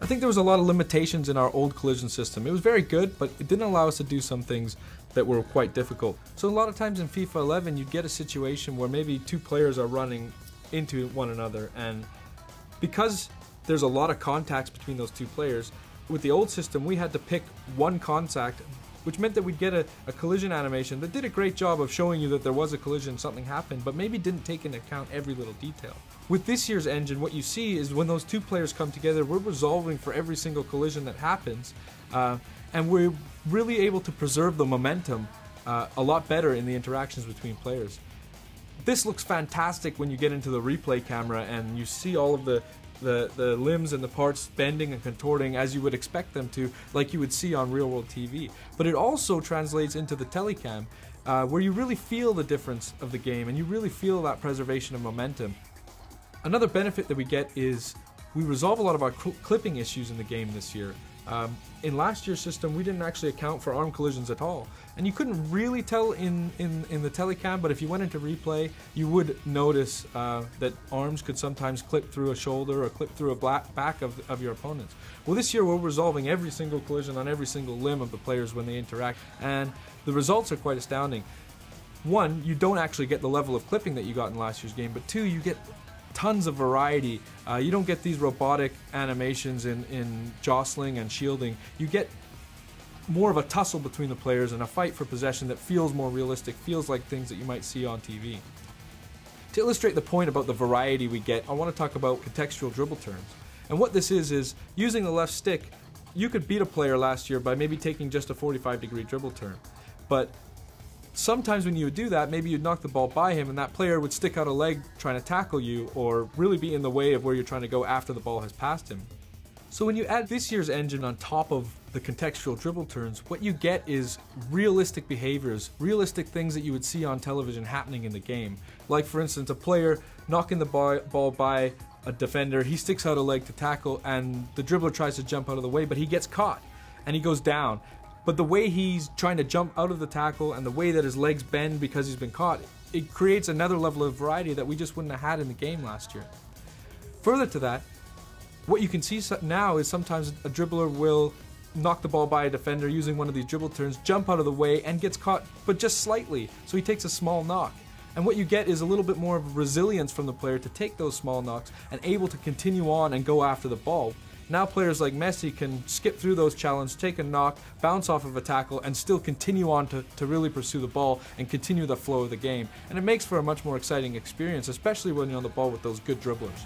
I think there was a lot of limitations in our old collision system. It was very good, but it didn't allow us to do some things that were quite difficult. So a lot of times in FIFA 11, you'd get a situation where maybe two players are running into one another, and because there's a lot of contacts between those two players, with the old system we had to pick one contact, which meant that we'd get a collision animation that did a great job of showing you that there was a collision, something happened, but maybe didn't take into account every little detail. With this year's engine, what you see is when those two players come together, we're resolving for every single collision that happens, and we're really able to preserve the momentum a lot better in the interactions between players. This looks fantastic when you get into the replay camera and you see all of the limbs and the parts bending and contorting as you would expect them to, like you would see on real world TV. But it also translates into the telecam, where you really feel the difference of the game and you really feel that preservation of momentum. Another benefit that we get is we resolve a lot of our clipping issues in the game this year. In last year's system, we didn't actually account for arm collisions at all, and you couldn't really tell in the telecam, but if you went into replay, you would notice that arms could sometimes clip through a shoulder or clip through a back of your opponents. Well, this year we're resolving every single collision on every single limb of the players when they interact, and the results are quite astounding. One, you don't actually get the level of clipping that you got in last year's game, but two, you get tons of variety. You don't get these robotic animations in jostling and shielding. You get more of a tussle between the players and a fight for possession that feels more realistic, feels like things that you might see on TV. To illustrate the point about the variety we get, I want to talk about contextual dribble turns. And what this is using the left stick, you could beat a player last year by maybe taking just a 45-degree dribble turn. But sometimes when you would do that, maybe you'd knock the ball by him and that player would stick out a leg trying to tackle you or really be in the way of where you're trying to go after the ball has passed him. So when you add this year's engine on top of the contextual dribble turns, what you get is realistic behaviors, realistic things that you would see on television happening in the game. Like for instance, a player knocking the ball by a defender, he sticks out a leg to tackle and the dribbler tries to jump out of the way, but he gets caught and he goes down. But the way he's trying to jump out of the tackle and the way that his legs bend because he's been caught, it creates another level of variety that we just wouldn't have had in the game last year. Further to that, what you can see now is sometimes a dribbler will knock the ball by a defender using one of these dribble turns, jump out of the way and gets caught, but just slightly, so he takes a small knock. And what you get is a little bit more of resilience from the player to take those small knocks and able to continue on and go after the ball. Now players like Messi can skip through those challenges, take a knock, bounce off of a tackle, and still continue on to really pursue the ball and continue the flow of the game. And it makes for a much more exciting experience, especially when you're on the ball with those good dribblers.